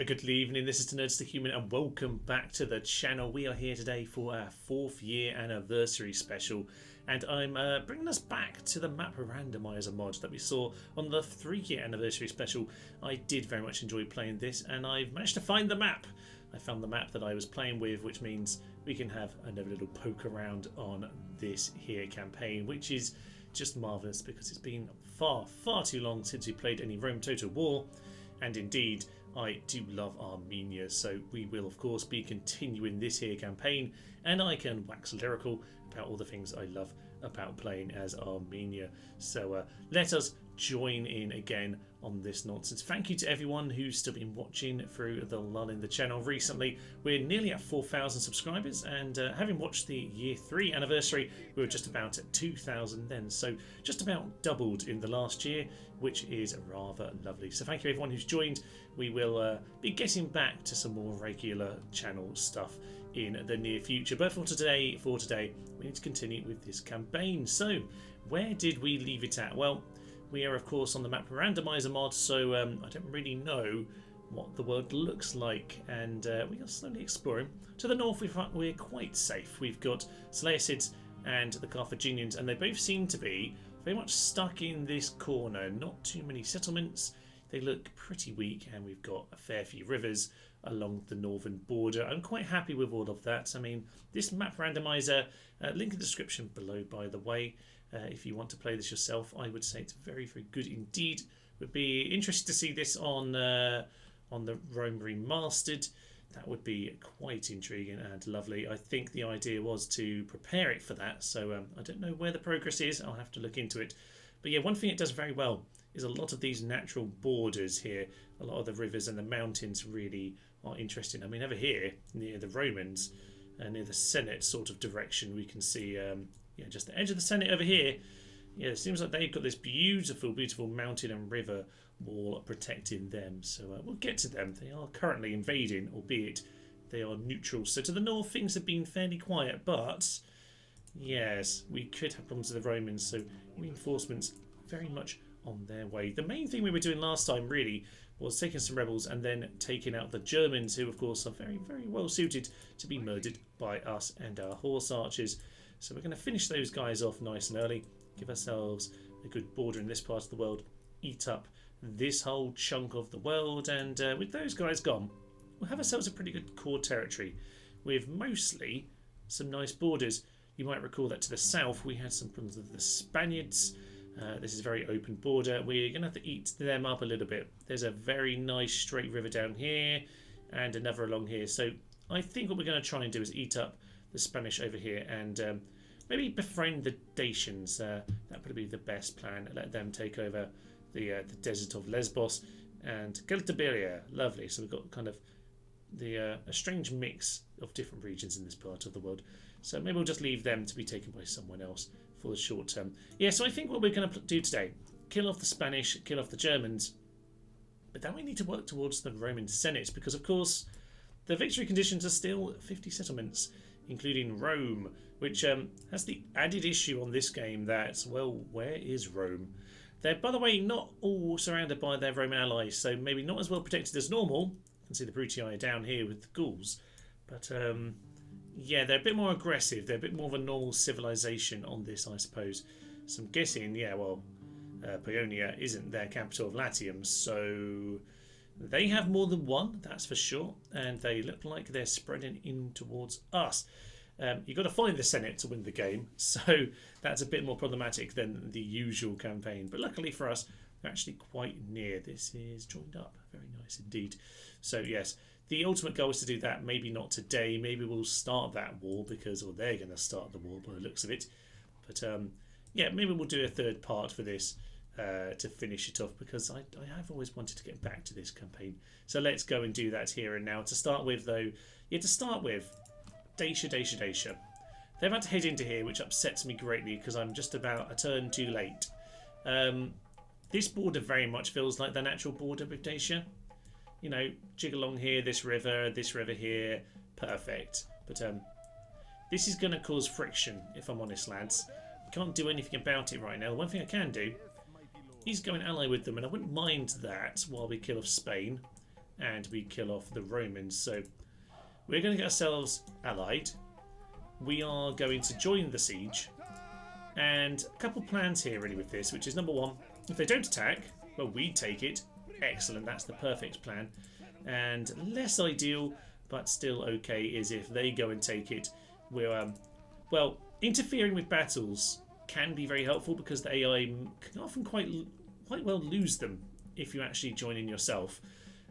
A good evening, this is the Nerds the Human and welcome back to the channel. We are here today for our 4th year anniversary special and I'm bringing us back to the map randomizer mod that we saw on the 3-year anniversary special. I did very much enjoy playing this and I've managed to find the map. I found the map that I was playing with, which means we can have another little poke around on this here campaign, which is just marvellous because it's been far too long since we played any Rome Total War. And indeed, I do love Armenia, so we will of course be continuing this here campaign, and I can wax lyrical about all the things I love about playing as Armenia. So let us join in again on this nonsense. Thank you to everyone who's still been watching through the lull in the channel recently. We're nearly at 4,000 subscribers, and having watched the year 3 anniversary, we were just about at 2,000 then, so just about doubled in the last year, which is rather lovely. So thank you everyone who's joined. We will be getting back to some more regular channel stuff in the near future, but for today we need to continue with this campaign. So where did we leave it at? Well, we are of course on the map randomizer mod, so I don't really know what the world looks like, and we are slowly exploring. To the north we're quite safe. We've got Seleucids and the Carthaginians, and they both seem to be very much stuck in this corner. Not too many settlements. They look pretty weak, and we've got a fair few rivers along the northern border. I'm quite happy with all of that. I mean, this map randomizer, link in the description below by the way. If you want to play this yourself, I would say it's very good indeed. Would be interested to see this on the Rome Remastered. That would be quite intriguing and lovely. I think the idea was to prepare it for that, so I don't know where the progress is. I'll have to look into it. But yeah, one thing it does very well is a lot of these natural borders here. A lot of the rivers and the mountains really are interesting. I mean, over here near the Romans, near the Senate sort of direction, we can see just the edge of the Senate over here. Yeah, it seems like they've got this beautiful mountain and river wall protecting them. So we'll get to them. They are currently invading, albeit they are neutral. So to the north, things have been fairly quiet, but yes, we could have problems with the Romans. So reinforcements very much on their way. The main thing we were doing last time really was taking some rebels and then taking out the Germans, who of course are very well suited to be murdered by us and our horse archers. So we're going to finish those guys off nice and early, give ourselves a good border in this part of the world, eat up this whole chunk of the world, and with those guys gone, we'll have ourselves a pretty good core territory with mostly some nice borders. You might recall that to the south we had some problems with the Spaniards. This is a very open border. We're going to have to eat them up a little bit. There's a very nice straight river down here and another along here. So I think what we're going to try and do is eat up the Spanish over here and maybe befriend the Dacians. That would be the best plan. Let them take over the desert of Lesbos and Celtiberia. Lovely. So we've got kind of a strange mix of different regions in this part of the world. So maybe we'll just leave them to be taken by someone else for the short term. Yeah, so I think what we're going to do today, kill off the Spanish, kill off the Germans, but then we need to work towards the Roman Senate, because of course the victory conditions are still 50 settlements, including Rome, which has the added issue on this game that, well, where is Rome? They're, by the way, not all surrounded by their Roman allies, so maybe not as well protected as normal. You can see the Brutii down here with the Gauls, but yeah, they're a bit more aggressive. They're a bit more of a normal civilization on this, I suppose. So I'm guessing, yeah, well, Paeonia isn't their capital of Latium, so they have more than one, that's for sure, and they look like they're spreading in towards us. You've got to find the Senate to win the game, so that's a bit more problematic than the usual campaign. But luckily for us, they're actually quite near. This is joined up. Very nice indeed. So yes, the ultimate goal is to do that. Maybe not today. Maybe we'll start that war or they're going to start the war by the looks of it. But yeah, maybe we'll do a third part for this to finish it off, because I have always wanted to get back to this campaign. So let's go and do that here and now. To start with though, Dacia. They've had to head into here, which upsets me greatly because I'm just about a turn too late. This border very much feels like the natural border with Dacia. You know, jig along here, this river here, perfect. But this is going to cause friction, if I'm honest, lads. I can't do anything about it right now. The one thing I can do is go and ally with them, and I wouldn't mind that while we kill off Spain. and we kill off the Romans. So we're going to get ourselves allied. We are going to join the siege. And a couple plans here really with this, which is number one, if they don't attack, well, we take it. Excellent, that's the perfect plan. And less ideal, but still okay, is if they go and take it. We're, well, interfering with battles can be very helpful because the AI can often quite well lose them if you actually join in yourself.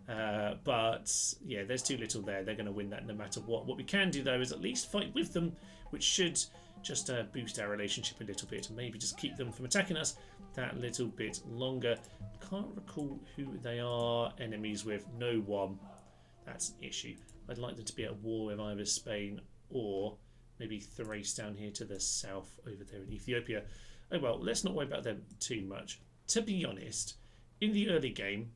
But yeah, there's too little there. They're going to win that no matter what. What we can do though is at least fight with them, which should just boost our relationship a little bit and maybe just keep them from attacking us that little bit longer. Can't recall who they are enemies with. No one. That's an issue. I'd like them to be at war with either Spain or maybe Thrace down here to the south over there in Ethiopia. Oh well, let's not worry about them too much. To be honest, in the early game,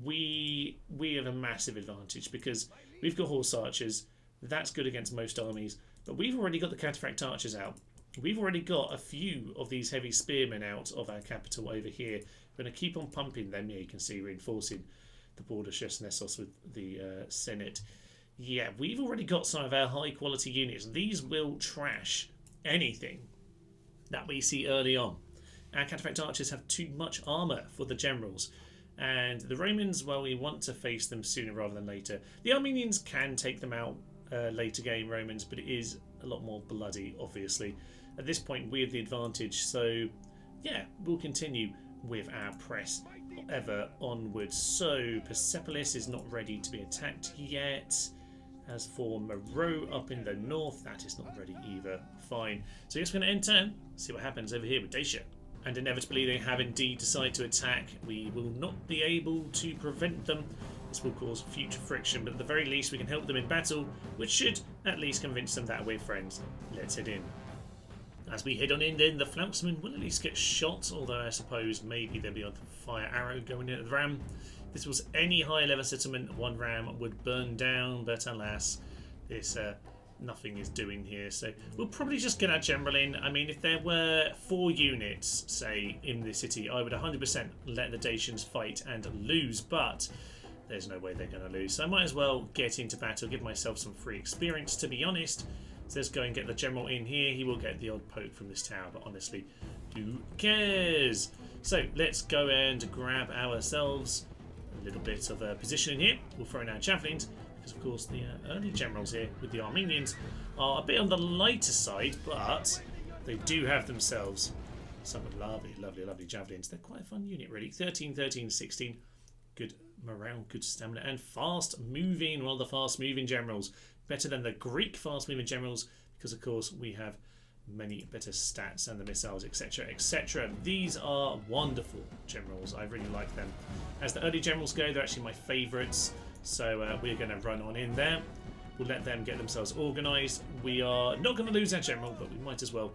we have a massive advantage because we've got horse archers. That's good against most armies, but we've already got the cataphract archers out. We've already got a few of these heavy spearmen out of our capital over here. We're going to keep on pumping them. Yeah, you can see reinforcing the border Nessos with the Senate. Yeah, we've already got some of our high quality units. These will trash anything that we see early on. Our cataphract archers have too much armour for the generals. And the Romans, well, we want to face them sooner rather than later. The Armenians can take them out later game, Romans, but it is a lot more bloody, obviously. At this point, we have the advantage. So, yeah, we'll continue with our press ever onwards. So, Persepolis is not ready to be attacked yet. As for Moreau up in the north, that is not ready either. Fine. So, I guess we're going to end turn, see what happens over here with Dacia. And inevitably they have indeed decided to attack. We will not be able to prevent them. This will cause future friction, but at the very least we can help them in battle, which should at least convince them that we're friends. Let's head in. As we head on in then, the Floutsmen will at least get shot, although I suppose maybe they'll be on the fire arrow going in at the ram. If this was any higher level settlement, one ram would burn down, but alas, this nothing is doing here, so we'll probably just get our general in. I mean, if there were 4 units, say, in the city, I would 100% let the Dacians fight and lose, but there's no way they're going to lose, so I might as well get into battle, give myself some free experience, to be honest. So let's go and get the general in here. He will get the odd poke from this tower, but honestly, who cares? So let's go and grab ourselves a little bit of a position in here. We'll throw in our javelins. Of course, the early generals here with the Armenians are a bit on the lighter side, but they do have themselves some lovely javelins. They're quite a fun unit, really. 13, 13, 16. Good morale, good stamina, and fast moving. Well, the fast moving generals better than the Greek fast moving generals because, of course, we have many better stats and the missiles, etc., etc. These are wonderful generals. I really like them. As the early generals go, they're actually my favourites. So we're going to run on in there. We'll let them get themselves organised. We are not going to lose our general, but we might as well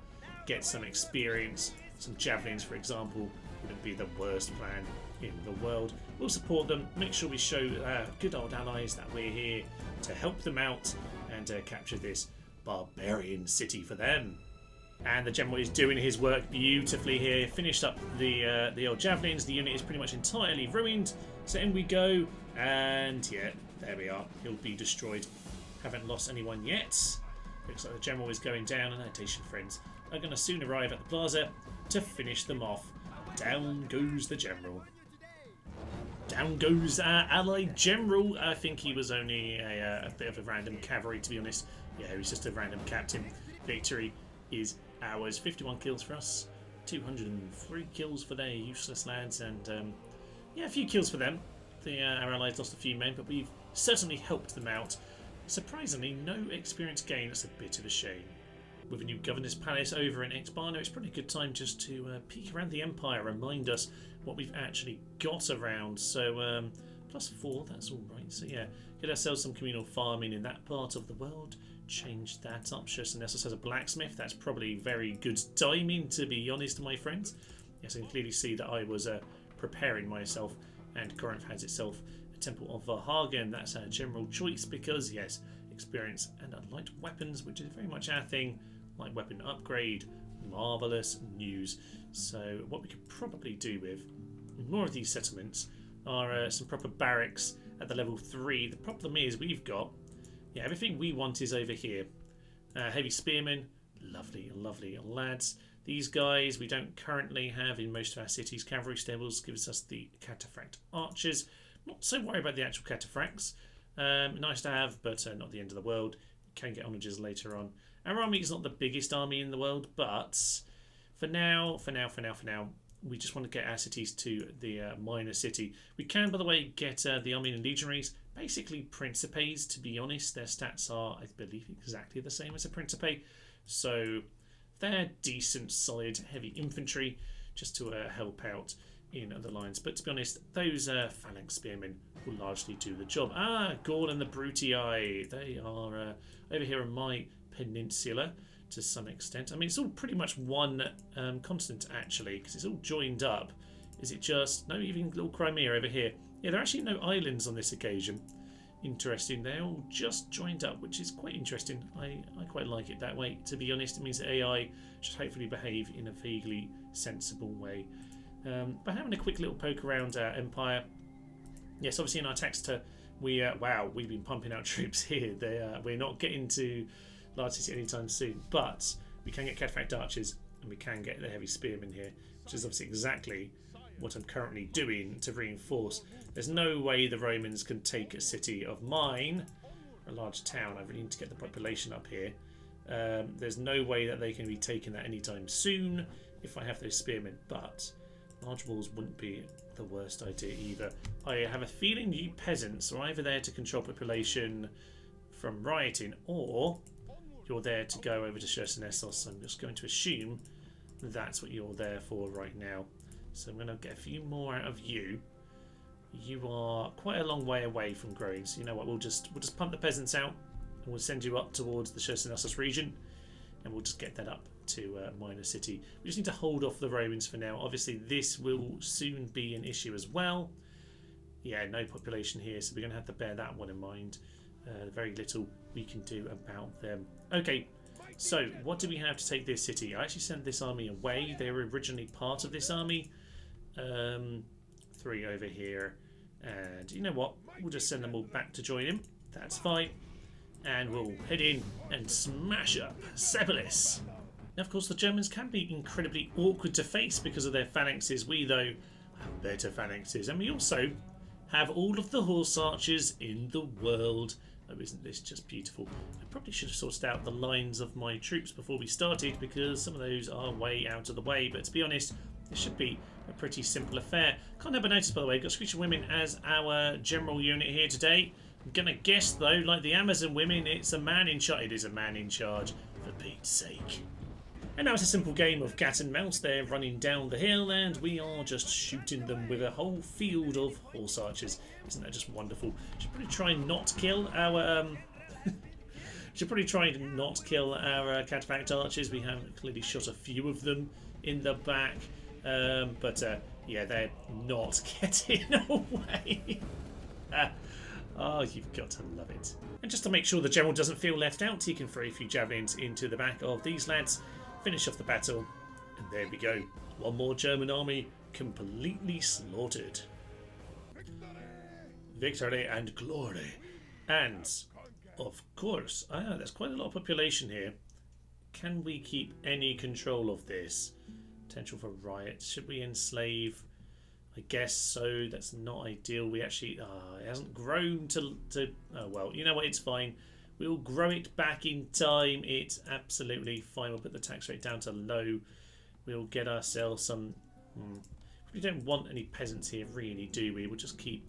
get some experience. Some javelins, for example, wouldn't be the worst plan in the world. We'll support them, make sure we show good old allies that we're here to help them out and capture this barbarian city for them. And the general is doing his work beautifully here. Finished up the old javelins. The unit is pretty much entirely ruined. So in we go. And yeah, there we are. He'll be destroyed. Haven't lost anyone yet. Looks like the general is going down, and our Dacian friends are going to soon arrive at the plaza to finish them off. Down goes the general. Down goes our allied general. I think he was only a bit of a random cavalry, to be honest. Yeah, he was just a random captain. Victory is ours. 51 kills for us. 203 kills for their useless lads, and yeah, a few kills for them. Our allies lost a few men, but we've certainly helped them out. Surprisingly, no experience gain. That's a bit of a shame. With a new governor's palace over in Expano, it's probably a good time just to peek around the empire, remind us what we've actually got around. So +4, that's all right. So yeah, get ourselves some communal farming in that part of the world. Change that up. Nessos has a blacksmith. That's probably very good timing, to be honest, my friends. Yes, I can clearly see that I was preparing myself. And Corinth has itself a Temple of Verhagen. That's our general choice because, yes, experience and light weapons, which is very much our thing. Light weapon upgrade, marvellous news. So what we could probably do with more of these settlements are some proper barracks at the level 3. The problem is we've got, yeah, everything we want is over here. Heavy spearmen, lovely, lovely lads. These guys we don't currently have in most of our cities. Cavalry stables gives us the cataphract archers. Not so worried about the actual cataphracts. Nice to have, but not the end of the world. Can get onagers later on. Our army is not the biggest army in the world, but for now, we just want to get our cities to the minor city. We can, by the way, get the Armenian legionaries, basically Principes, to be honest. Their stats are, I believe, exactly the same as a Principe. So they're decent, solid, heavy infantry, just to help out in the lines. But to be honest, those phalanx spearmen will largely do the job. Gaul and the Brutii, they are over here on my peninsula to some extent. I mean, it's all pretty much one continent, actually, because it's all joined up. Is it just... No, even little Crimea over here. Yeah, there are actually no islands on this occasion. Interesting. They're all just joined up, which is quite interesting. I quite like it that way. To be honest, it means that AI should hopefully behave in a vaguely sensible way. But having a quick little poke around Empire. Yes, obviously in our text, we've been pumping out troops here. We're not getting to large city anytime soon, but we can get cataphract archers and we can get the heavy spearmen here, which is obviously exactly what I'm currently doing to reinforce. There's no way the Romans can take a city of mine, a large town. I really need to get the population up here. There's no way that they can be taking that anytime soon if I have those spearmen, but large walls wouldn't be the worst idea either. I have a feeling you peasants are either there to control population from rioting, or you're there to go over to Chersonesos. I'm just going to assume that's what you're there for right now. So I'm going to get a few more out of you. You are quite a long way away from growing, so you know what? We'll just pump the peasants out, and we'll send you up towards the Chersonesos region, and we'll just get that up to minor city. We just need to hold off the Romans for now. Obviously, this will soon be an issue as well. Yeah, no population here, so we're going to have to bear that one in mind. Very little we can do about them. Okay, so what do we have to take this city? I actually sent this army away. They were originally part of this army. 3 over here. And you know what? We'll just send them all back to join him. That's fine. And we'll head in and smash up Sepolis. Now, of course, the Germans can be incredibly awkward to face because of their phalanxes. We, though, have better phalanxes. And we also have all of the horse archers in the world. Oh, isn't this just beautiful? I probably should have sorted out the lines of my troops before we started, because some of those are way out of the way. But to be honest, this should be a pretty simple affair. Can't help but notice, by the way, we've got Screeching Women as our general unit here today. I'm going to guess, though, like the Amazon women, it's a man in charge. It is a man in charge, for Pete's sake. And now it's a simple game of cat and mouse. They're running down the hill and we are just shooting them with a whole field of horse archers. Isn't that just wonderful? Should probably try and not kill our cataphract archers. We have clearly shot a few of them in the back, but yeah, they're not getting away. Oh, you've got to love it. And just to make sure the general doesn't feel left out, he can throw a few javelins into the back of these lads, finish off the battle, and there we go. One more German army completely slaughtered. Victory and glory. And, of course, there's quite a lot of population here. Can we keep any control of this? Potential for riots. Should we enslave? I guess so. That's not ideal. We actually... it hasn't grown to... Oh, well, you know what? It's fine. We'll grow it back in time. It's absolutely fine. We'll put the tax rate down to low. We'll get ourselves some... We don't want any peasants here, really, do we? We'll just keep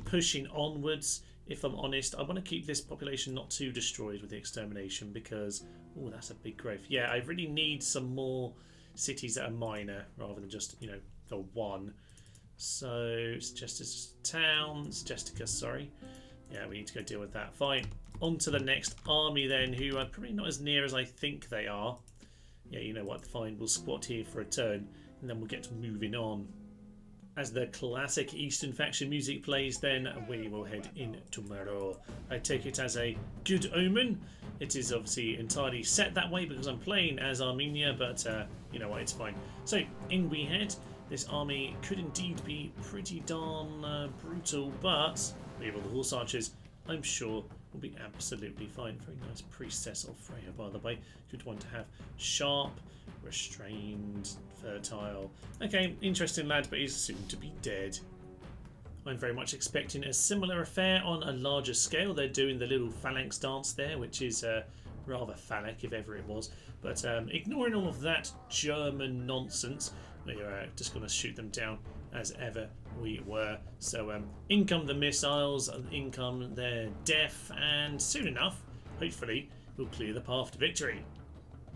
pushing onwards. If I'm honest, I want to keep this population not too destroyed with the extermination, because... Oh, that's a big growth. Yeah, I really need some more cities that are minor rather than just, you know, the one. So, Suggestus town, Suggesticus, sorry. Yeah, we need to go deal with that. Fine. On to the next army then, who are probably not as near as I think they are. Yeah, you know what, fine. We'll squat here for a turn, and then we'll get moving on. As the classic Eastern faction music plays, then we will head in tomorrow. I take it as a good omen. It is obviously entirely set that way because I'm playing as Armenia, but you know what, it's fine. So, in we head. This army could indeed be pretty darn brutal, but Leave all the horse archers, I'm sure, will be absolutely fine. Very nice priestess of Freya, by the way. Good one to have. Sharp, restrained, fertile. Okay, interesting lad, but he's soon to be dead. I'm very much expecting a similar affair on a larger scale. They're doing the little phalanx dance there, which is rather phallic, if ever it was. But ignoring all of that German nonsense, we're just going to shoot them down as ever we were. So in come the missiles, in come their death, and soon enough, hopefully, we'll clear the path to victory.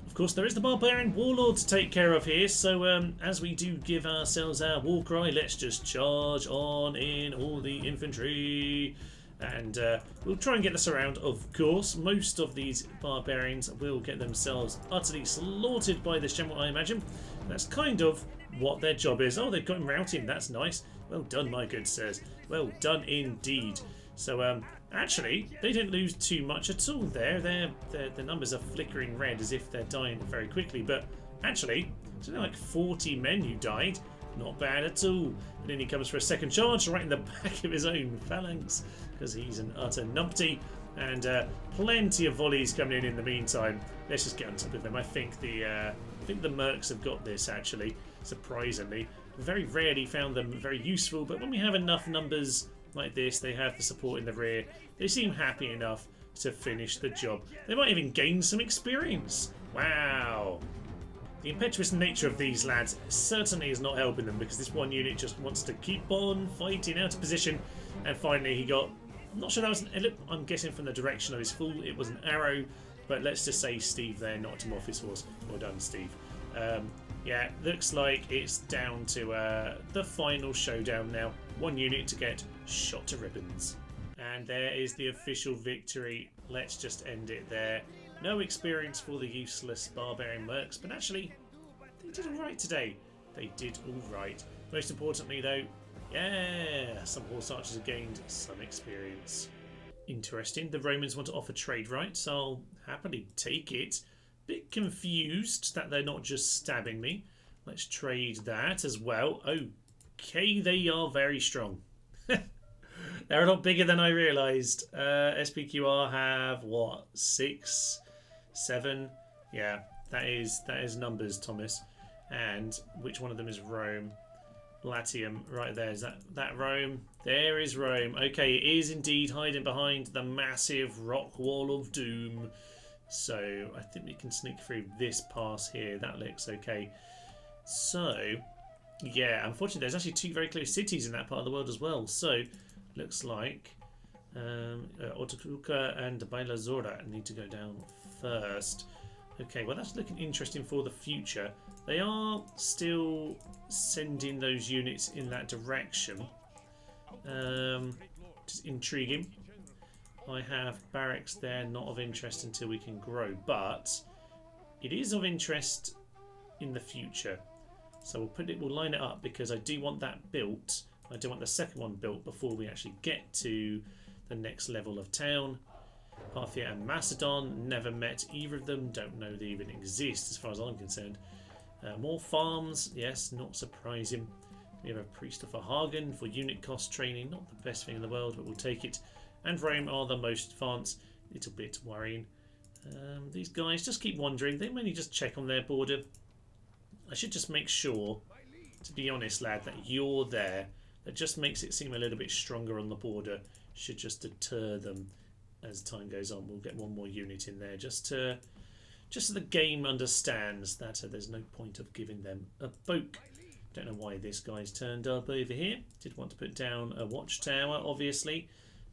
Of course, there is the barbarian warlord to take care of here, so as we do give ourselves our war cry, let's just charge on in all the infantry. And we'll try and get this around, of course. Most of these barbarians will get themselves utterly slaughtered by this general, I imagine. That's kind of what their job is. Oh, they've got him routing. That's nice. Well done, my good sirs. Well done indeed. So, actually, they didn't lose too much at all there. The numbers are flickering red as if they're dying very quickly. But actually, it's only like 40 men who died. Not bad at all. And then he comes for a second charge right in the back of his own phalanx, because he's an utter numpty. And plenty of volleys coming in the meantime. Let's just get on top of them. I think the mercs have got this, actually, surprisingly. Very rarely found them very useful, but when we have enough numbers like this, they have the support in the rear, they seem happy enough to finish the job. They might even gain some experience. Wow. The impetuous nature of these lads certainly is not helping them, because this one unit just wants to keep on fighting out of position. And finally he got, I'm not sure that was an, I'm guessing from the direction of his fall it was an arrow, but let's just say Steve there knocked him off his horse. Well done, Steve. Yeah, looks like it's down to the final showdown now. One unit to get shot to ribbons. And there is the official victory. Let's just end it there. No experience for the useless barbarian mercs, but actually, they did alright today. They did alright. Most importantly though, yeah, some horse archers have gained some experience. Interesting. The Romans want to offer trade rights. I'll happily take it. Bit confused that they're not just stabbing me. Let's trade that as well. Okay, they are very strong. They're a lot bigger than I realised. SPQR have what, 6, 7? Yeah, that is numbers, Thomas. And which one of them is Rome? Latium, right there. Is that Rome? There is Rome. Okay, it is indeed hiding behind the massive rock wall of doom. So I think we can sneak through this pass here. That looks okay. So yeah, unfortunately there's actually 2 very close cities in that part of the world as well. So looks like Otokuka and Bailazora need to go down first. Okay, well that's looking interesting for the future. They are still sending those units in that direction. Just intriguing. I have barracks there, not of interest until we can grow, but it is of interest in the future. So we'll line it up, because I do want that built. I do want the second one built before we actually get to the next level of town. Parthia and Macedon, never met either of them, don't know they even exist as far as I'm concerned. More farms, yes, not surprising. We have a priest of Hagen for unit cost training, not the best thing in the world, but we'll take it. And Rome are the most advanced, little bit worrying. These guys just keep wandering, they mainly just check on their border. I should just make sure, to be honest lad, that you're there. That just makes it seem a little bit stronger on the border. Should just deter them as time goes on. We'll get one more unit in there just so the game understands that there's no point of giving them a poke. Don't know why this guy's turned up over here. Did want to put down a watchtower, obviously,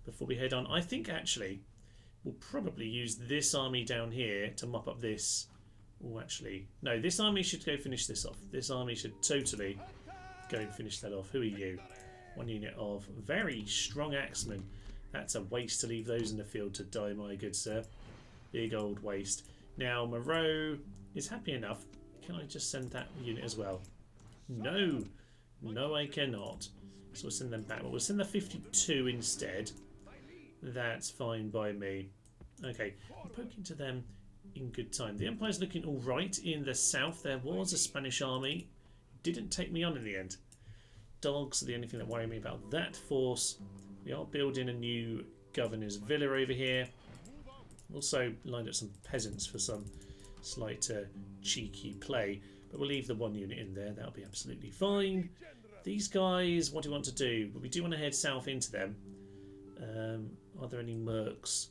before we head on. I think actually we'll probably use this army down here to mop up this. Oh, actually, no, this army should go finish this off. This army should totally go and finish that off. Who are you? One unit of very strong axemen. That's a waste to leave those in the field to die, my good sir. Big old waste. Now, Moreau is happy enough. Can I just send that unit as well? No. No, I cannot. So we'll send them back. But we'll send the 52 instead. That's fine by me. Okay, I'm poking to them in good time. The Empire's looking alright in the south. There was a Spanish army. Didn't take me on in the end. Dogs are the only thing that worry me about that force. We are building a new governor's villa over here. Also lined up some peasants for some slight cheeky play. But we'll leave the 1 unit in there. That'll be absolutely fine. These guys, what do we want to do? Well, we do want to head south into them. Are there any mercs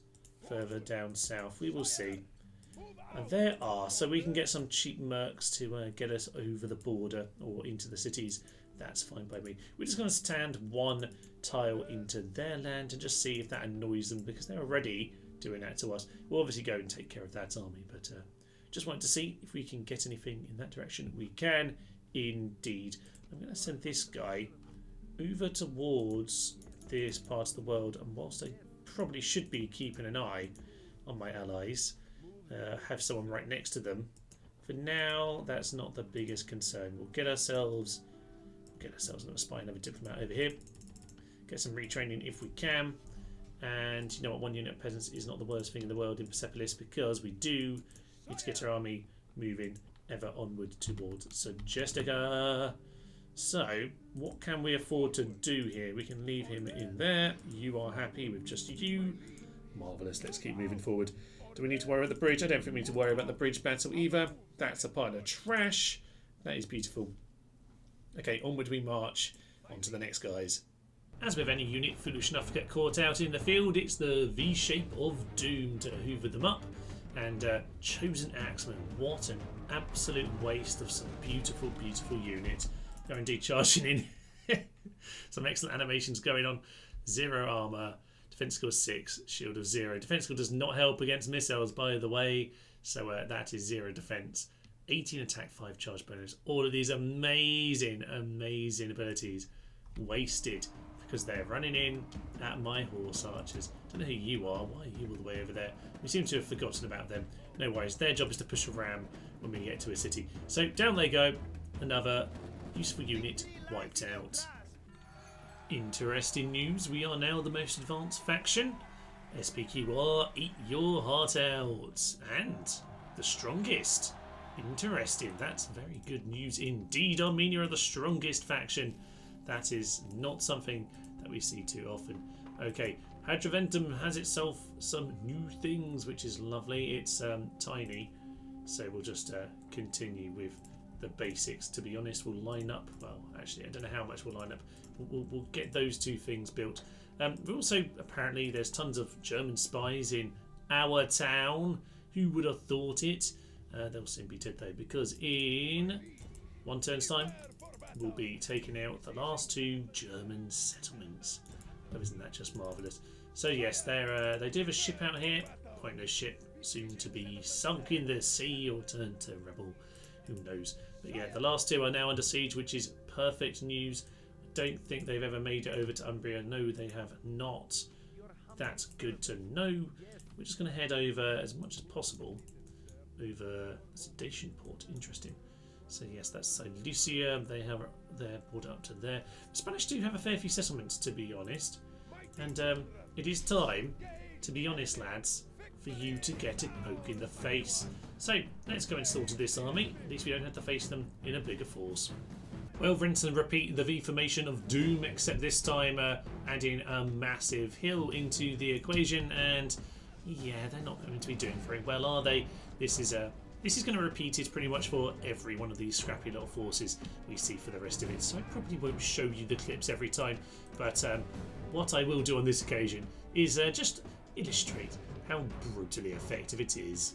further down south? We will see. And there are. So we can get some cheap mercs to get us over the border or into the cities. That's fine by me. We're just going to stand 1 tile into their land and just see if that annoys them, because they're already doing that to us. We'll obviously go and take care of that army, but just wanted to see if we can get anything in that direction. We can indeed. I'm going to send this guy over towards this part of the world, and whilst I probably should be keeping an eye on my allies, have someone right next to them. For now, that's not the biggest concern. We'll get ourselves another spy, another diplomat over here. Get some retraining if we can. And you know what, 1 unit of peasants is not the worst thing in the world in Persepolis, because we do need to get our army moving ever onward towards Segestica. So, what can we afford to do here? We can leave him in there. You are happy with just you. Marvellous. Let's keep moving forward. Do we need to worry about the bridge? I don't think we need to worry about the bridge battle either. That's a pile of trash. That is beautiful. Okay, onward we march. On to the next guys. As with any unit foolish enough to get caught out in the field, it's the V-shape of doom to hoover them up. And Chosen Axeman, what an absolute waste of some beautiful, beautiful unit. They're indeed charging in. Some excellent animations going on. 0 armour, defense skill 6, shield of 0. Defense skill does not help against missiles, by the way, so that is 0 defense. 18 attack, 5 charge bonus. All of these amazing, amazing abilities wasted because they're running in at my horse archers. Don't know who you are. Why are you all the way over there? We seem to have forgotten about them. No worries. Their job is to push a ram when we get to a city. So down they go. Another useful unit wiped out. Interesting news. We are now the most advanced faction. SPQR, eat your heart out. And the strongest. Interesting. That's very good news indeed. Armenia are the strongest faction. That is not something that we see too often. Okay, Hadriventum has itself some new things, which is lovely. It's tiny, so we'll just continue with the basics. To be honest, we'll line up. Well, actually, I don't know how much we'll line up. We'll get those 2 things built. But also, apparently, there's tons of German spies in our town. Who would have thought it? They'll soon be dead though, because in 1 turn's time, we'll be taking out the last 2 German settlements. Oh, isn't that just marvellous? So yes, they do have a ship out here. Pointless ship, soon to be sunk in the sea or turned to rebel. Who knows? But yeah, the last 2 are now under siege, which is perfect news. I don't think they've ever made it over to Umbria. No, they have not. That's good to know. We're just going to head over as much as possible over Sedation Port. Interesting. So yes, that's St. Lucia. They're brought up to there. The Spanish do have a fair few settlements, to be honest. And it is time, to be honest, lads, for you to get a poke in the face. So let's go and slaughter this army. At least we don't have to face them in a bigger force. Well, rinse and repeat the V formation of doom, except this time adding a massive hill into the equation. And yeah, they're not going to be doing very well, are they? This is going to repeat it pretty much for every one of these scrappy little forces we see for the rest of it. So I probably won't show you the clips every time, but what I will do on this occasion is just illustrate how brutally effective it is.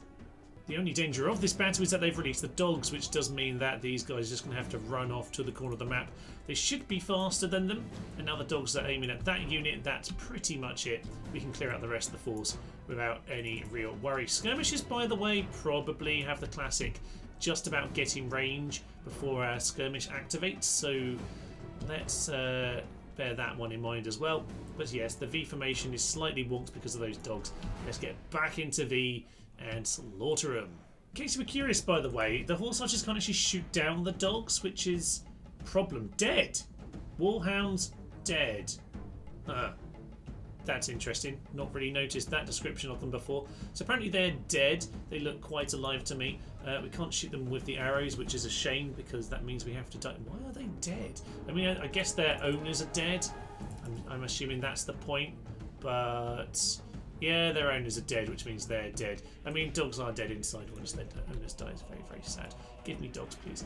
The only danger of this battle is that they've released the dogs, which does mean that these guys are just going to have to run off to the corner of the map. They should be faster than them, and now the dogs are aiming at that unit. That's pretty much it. We can clear out the rest of the force without any real worry. Skirmishes, by the way, probably have the classic just about getting range before our skirmish activates, so let's bear that one in mind as well. But yes, the V formation is slightly wonked because of those dogs. Let's get back into V and slaughter them. In case you were curious, by the way, the horse archers can't actually shoot down the dogs, which is problem. Dead. Warhounds dead. That's interesting. Not really noticed that description of them before. So apparently they're dead. They look quite alive to me. We can't shoot them with the arrows, which is a shame because that means we have to die. Why are they dead? I mean, I guess their owners are dead. I I'm assuming that's the point, but yeah, their owners are dead, which means they're dead. I mean, dogs are dead inside once their owners die. It's very, very sad. Give me dogs, please.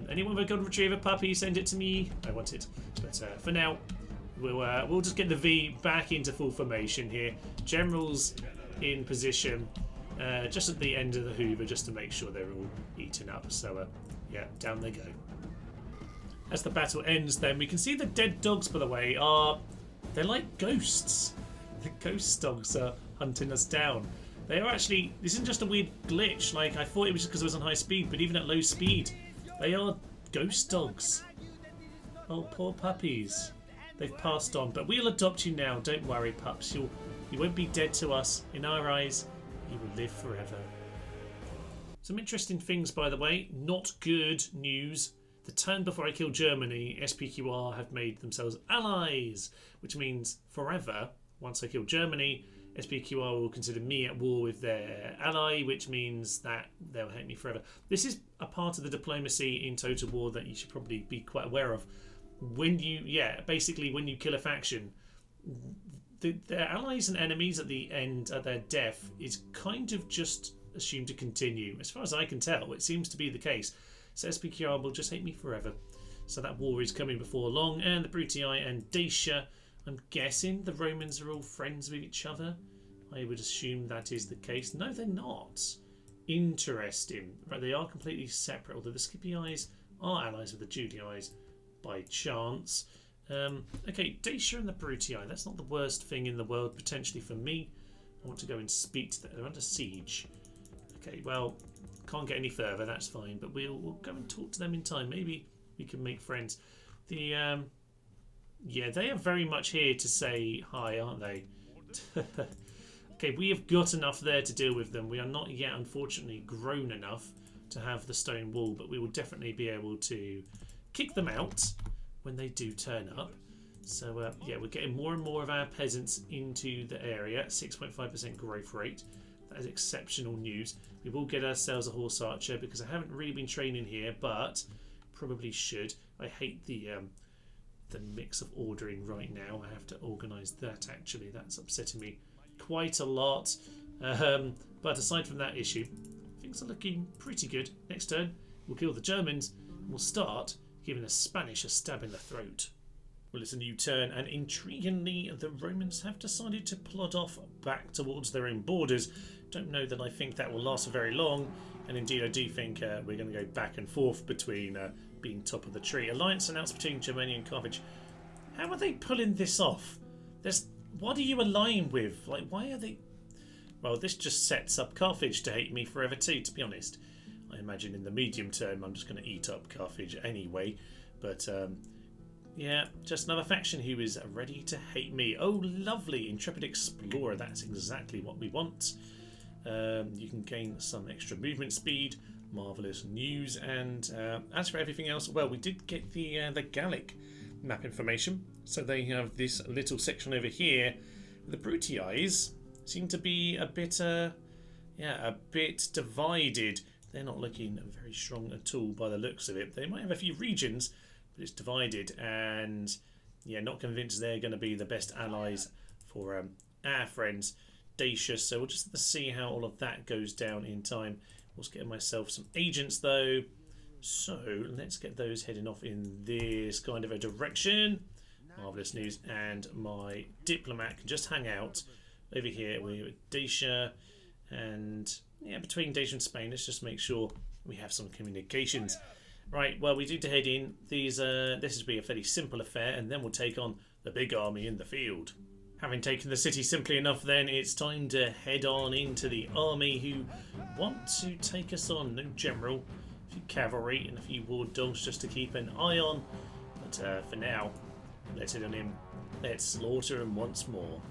Anyone with a golden retriever puppy, send it to me. I want it. But for now, we'll just get the V back into full formation here. Generals in position just at the end of the Hoover, just to make sure they're all eaten up. So yeah, down they go. As the battle ends, then we can see the dead dogs, by the way, they're like ghosts. The ghost dogs are hunting us down. They are actually, this isn't just a weird glitch. Like, I thought it was just because it was on high speed, but even at low speed, they are ghost dogs. Oh, poor puppies. They've passed on, but we'll adopt you now. Don't worry, pups. You won't be dead to us. In our eyes, you will live forever. Some interesting things, by the way. Not good news. The turn before I kill Germany, SPQR have made themselves allies, which means forever. Once I kill Germany, SPQR will consider me at war with their ally, which means that they'll hate me forever. This is a part of the diplomacy in Total War that you should probably be quite aware of. When you, basically when you kill a faction, their allies and enemies at the end, at their death, is kind of just assumed to continue. As far as I can tell, it seems to be the case. So SPQR will just hate me forever. So that war is coming before long, and the Brutii and Dacia, I'm guessing the Romans are all friends with each other. I would assume that is the case. No, they're not. Interesting. Right, they are completely separate, although the Scipii are allies with the Judii by chance. Okay, Dacia and the Brutii. That's not the worst thing in the world, potentially for me. I want to go and speak to them. They're under siege. Okay, well, can't get any further, that's fine. But we'll go and talk to them in time. Maybe we can make friends. Yeah, they are very much here to say hi, aren't they? Okay, we have got enough there to deal with them. We are not yet, unfortunately, grown enough to have the stone wall, but we will definitely be able to kick them out when they do turn up. So, yeah, we're getting more and more of our peasants into the area. 6.5% growth rate. That is exceptional news. We will get ourselves a horse archer because I haven't really been training here, but probably should. I hate the mix of ordering right now. I have to organise that, actually. That's upsetting me quite a lot. But aside from that issue, things are looking pretty good. Next turn, we'll kill the Germans and we'll start giving the Spanish a stab in the throat. Well, it's a new turn, and intriguingly, the Romans have decided to plod off back towards their own borders. Don't know that I think that will last for very long, and indeed I do think we're going to go back and forth between being top of the tree. Alliance announced between Germania and Carthage. How are they pulling this off? What are you aligning with? Like, why are they... Well, this just sets up Carthage to hate me forever too, to be honest. I imagine in the medium term I'm just going to eat up Carthage anyway. But, yeah, just another faction who is ready to hate me. Oh, lovely. Intrepid Explorer. That's exactly what we want. You can gain some extra movement speed. Marvellous news. And as for everything else, well, we did get the Gallic map information. So they have this little section over here. The Brutii seem to be a bit divided. They're not looking very strong at all by the looks of it. They might have a few regions, but it's divided, and yeah, not convinced they're going to be the best allies for our friends Dacia. So we'll just have to see how all of that goes down in time. I was getting myself some agents though, so let's get those heading off in this kind of a direction. Marvellous news. And my diplomat can just hang out over here with Dacia, and yeah, between Dacia and Spain, let's just make sure we have some communications. Right, well, we need to head in. This is be a fairly simple affair, and then we'll take on the big army in the field. Having taken the city simply enough, then it's time to head on into the army who want to take us on. No general, a few cavalry and a few war dogs just to keep an eye on. But for now, let's head on in. Let's slaughter them once more.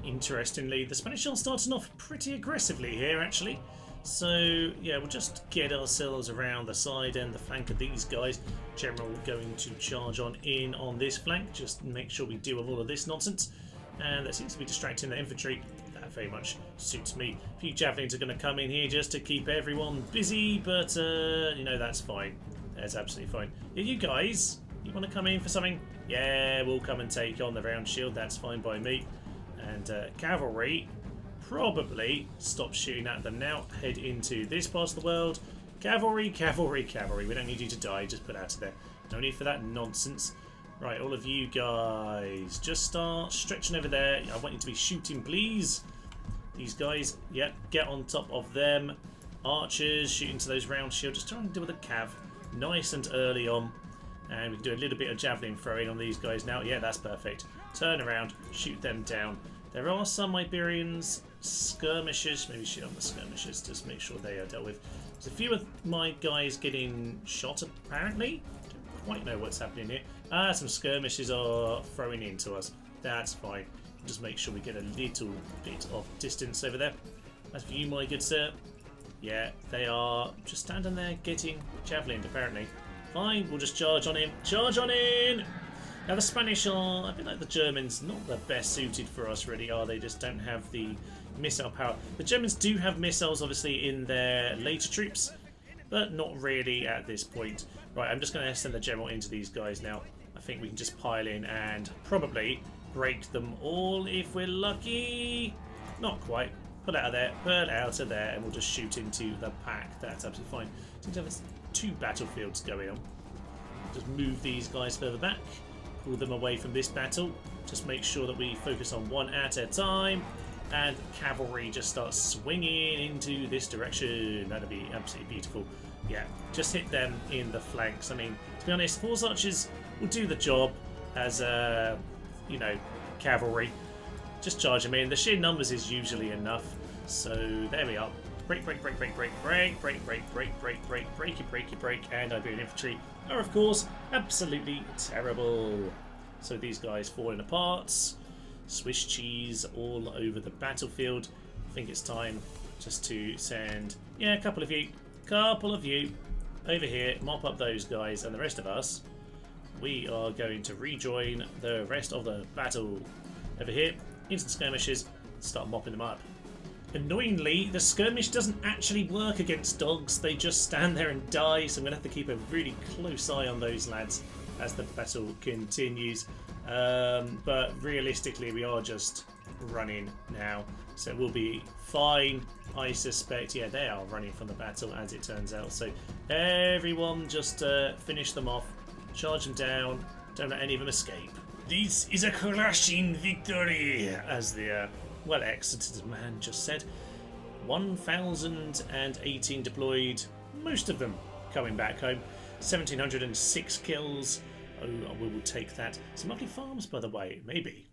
Interestingly, the Spanish are starting off pretty aggressively here, actually. So, yeah, we'll just get ourselves around the side and the flank of these guys. General going to charge on in on this flank. Just make sure we deal with all of this nonsense. And that seems to be distracting the infantry. That very much suits me. A few javelins are going to come in here just to keep everyone busy. But, you know, that's fine. That's absolutely fine. Yeah, you guys, You want to come in for something? Yeah, we'll come and take on the round shield. That's fine by me. And cavalry, probably stop shooting at them now. Head into this part of the world. Cavalry, cavalry, cavalry. We don't need you to die. Just put out of there. No need for that nonsense. Right, all of you guys, just start stretching over there. I want you to be shooting, please. These guys, yep, get on top of them. Archers, shoot into those round shields. Just try and deal with the cav nice and early on. And we can do a little bit of javelin throwing on these guys now. Yeah, that's perfect. Turn around, shoot them down. There are some Iberians, skirmishers. Maybe shoot on the skirmishers, just make sure they are dealt with. There's a few of my guys getting shot, apparently. Don't quite know what's happening here. Some skirmishers are throwing into us. That's fine. Just make sure we get a little bit of distance over there. As for you, my good sir, yeah, they are just standing there getting javelined, apparently. Fine, we'll just charge on him. Charge on in! Now, the Spanish are a bit like the Germans, not the best suited for us, really, are they? Just don't have the missile power. The Germans do have missiles, obviously, in their later troops, but not really at this point. Right, I'm just going to send the general into these guys now. I think we can just pile in and probably break them all if we're lucky. Not quite. Put out of there, put out of there, and we'll just shoot into the pack. That's absolutely fine. Seems to have 2 battlefields going on. Just move these guys further back, pull them away from this battle. Just make sure that we focus on one at a time, and cavalry just start swinging into this direction. That'll be absolutely beautiful. Yeah, just hit them in the flanks. I mean, to be honest, horse archers will do the job as, you know, cavalry. Just charge them in. The sheer numbers is usually enough. So there we are. Break, break, break, break, break, break, break, break, break, break, break, breaky, breaky, break, and Iberian infantry are, of course, absolutely terrible. So these guys falling apart. Swiss cheese all over the battlefield. I think it's time just to send, yeah, a couple of you over here, mop up those guys, and the rest of us, we are going to rejoin the rest of the battle. Over here, into the skirmishes, start mopping them up. Annoyingly, the skirmish doesn't actually work against dogs, they just stand there and die, so I'm going to have to keep a really close eye on those lads as the battle continues. But realistically, we are just running now, so we'll be fine, I suspect. Yeah, they are running from the battle, as it turns out, so everyone just finish them off, charge them down, don't let any of them escape. This is a crushing victory, as the well-exited man just said. 1,018 deployed, most of them coming back home. 1,706 kills. Oh, we will take that. Some lovely farms, by the way. Maybe,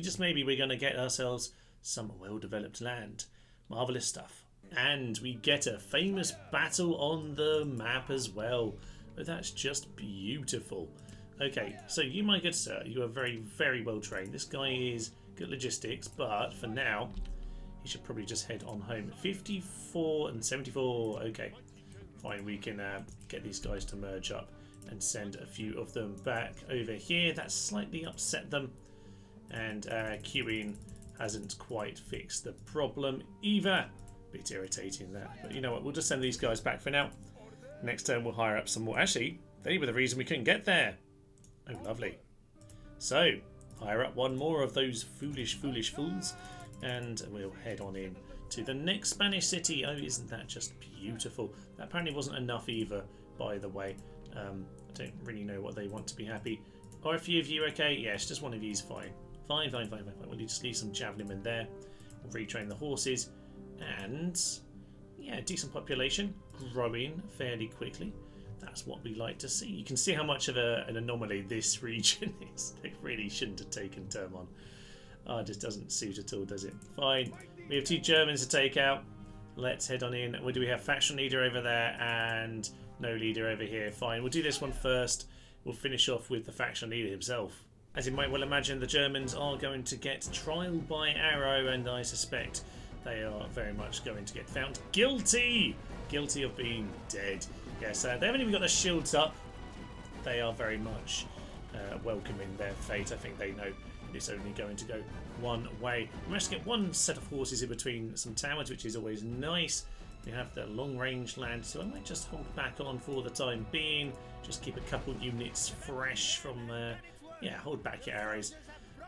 just maybe, we're going to get ourselves some well-developed land. Marvellous stuff. And we get a famous battle on the map as well. Oh, that's just beautiful. Okay, so you, my good sir, you are very, very well trained. This guy is good logistics, but for now, he should probably just head on home. 54 and 74. Okay, fine. We can get these guys to merge up and send a few of them back over here. That slightly upset them, and queuing hasn't quite fixed the problem either. Bit irritating that, but you know what? We'll just send these guys back for now. Next turn, we'll hire up some more. Actually, they were the reason we couldn't get there. Oh, lovely. So, hire up one more of those foolish, foolish fools, and we'll head on in to the next Spanish city. Oh, isn't that just beautiful? That apparently wasn't enough either, by the way. I don't really know what they want to be happy. Are a few of you okay? Yes, just one of you is fine. Fine. We'll just leave some javelin in there. We'll retrain the horses, and yeah, decent population, growing fairly quickly. That's what we like to see. You can see how much of an anomaly this region is. They really shouldn't have taken Termon. Oh, it just doesn't suit at all, does it? Fine. We have 2 Germans to take out. Let's head on in. Where do we have? Faction leader over there and no leader over here. Fine. We'll do this one first. We'll finish off with the faction leader himself. As you might well imagine, the Germans are going to get trial by arrow, and I suspect they are very much going to get found guilty of being dead. Yes, they haven't even got their shields up. They are very much welcoming their fate. I think they know and it's only going to go one way. We managed to get one set of horses in between some towers, which is always nice. We have the long range land, so I might just hold back on for the time being. Just keep a couple units fresh from hold back your arrows.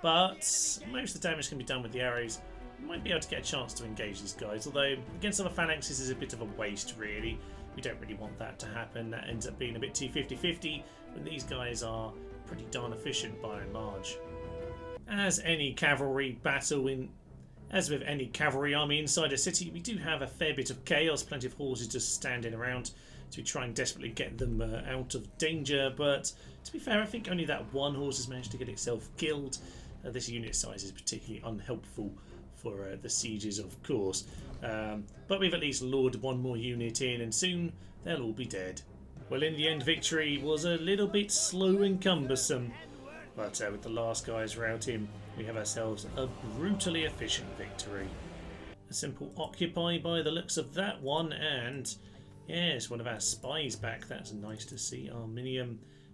But most of the damage can be done with the arrows. Might be able to get a chance to engage these guys, although against other phalanxes is a bit of a waste really. We don't really want that to happen. That ends up being a bit too 50-50 when these guys are pretty darn efficient by and large. As with any cavalry army inside a city, we do have a fair bit of chaos, plenty of horses just standing around to try and desperately get them out of danger. But to be fair, I think only that one horse has managed to get itself killed. This unit size is particularly unhelpful for the sieges, of course. But we've at least lured one more unit in, and soon they'll all be dead. Well, in the end, victory was a little bit slow and cumbersome. But with the last guys routing, we have ourselves a brutally efficient victory. A simple occupy by the looks of that one, and yes, one of our spies back. That's nice to see. Armenia,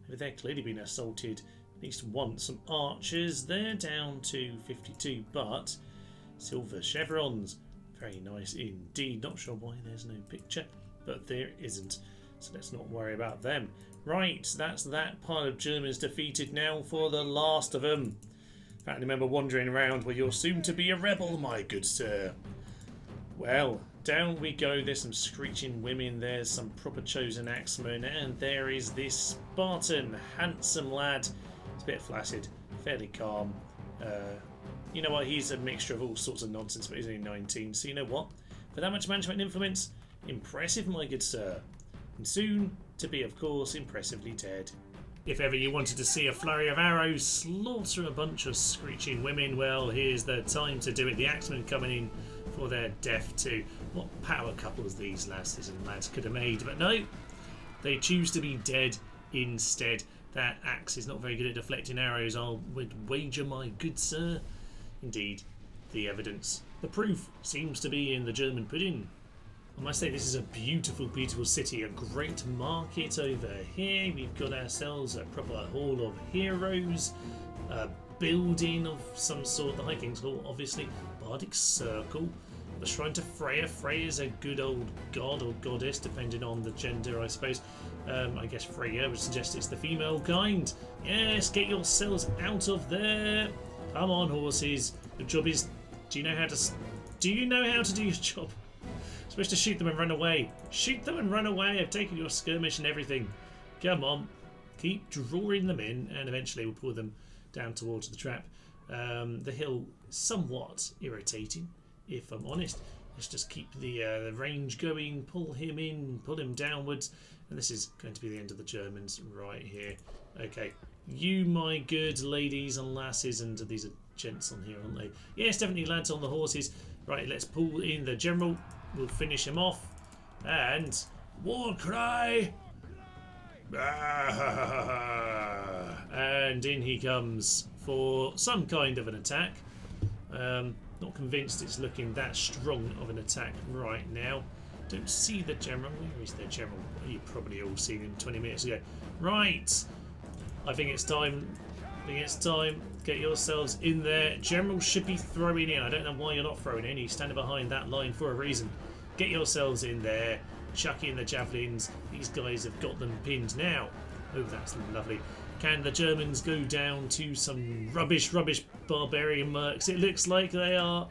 they're clearly been assaulted at least once. Some archers, they're down to 52, but silver chevrons. Very nice indeed. Not sure why there's no picture, but there isn't. So let's not worry about them. Right, that's that pile of Germans defeated now for the last of them. In fact, I remember wandering around, well, you're soon to be a rebel, my good sir. Well, down we go. There's some screeching women. There's some proper chosen axemen. And there is this Spartan, handsome lad. It's a bit flaccid, fairly calm. You know what, he's a mixture of all sorts of nonsense, but he's only 19. So you know what? For that much management influence, impressive, my good sir. And soon to be, of course, impressively dead. If ever you wanted to see a flurry of arrows slaughter a bunch of screeching women, well, here's the time to do it. The axemen coming in for their death too. What power couples these lasses and lads could have made, but no, they choose to be dead instead. That axe is not very good at deflecting arrows, I would wager, my good sir. Indeed, the evidence, the proof, seems to be in the German pudding. I must say, this is a beautiful, beautiful city. A great market over here. We've got ourselves a proper hall of heroes, a building of some sort, the High King's Hall, obviously, Bardic Circle, the Shrine to Freya. Freya's a good old god or goddess, depending on the gender, I suppose. I guess Freya would suggest it's the female kind. Yes, get yourselves out of there. Come on, horses. The job is, do you know how to do your job? Supposed to shoot them and run away. Shoot them and run away. I've taken your skirmish and everything. Come on. Keep drawing them in, and eventually we'll pull them down towards the trap. The hill, somewhat irritating, if I'm honest. Let's just keep the range going. Pull him in. Pull him downwards. And this is going to be the end of the Germans right here. Okay. You, my good ladies and lasses, and these are gents on here, aren't they? Yes, definitely lads on the horses. Right, let's pull in the general. We'll finish him off. And war cry! And in he comes for some kind of an attack. Not convinced it's looking that strong of an attack right now. Don't see the general. Where is the general? You probably all seen him 20 minutes ago. Right. I think it's time. Get yourselves in there. General should be throwing in. I don't know why you're not throwing in. He's standing behind that line for a reason. Get yourselves in there. Chuck in the javelins. These guys have got them pinned now. Oh, that's lovely. Can the Germans go down to some rubbish barbarian mercs? It looks like they are.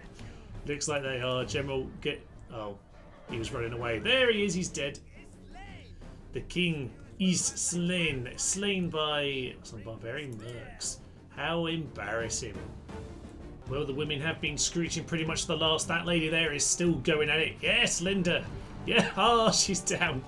General, get... Oh, he was running away. There he is. He's dead. The king is slain by some barbarian mercs. How embarrassing. Well, the women have been screeching pretty much the last. That lady there is still going at it. Yes, Linda. Yeah, she's down.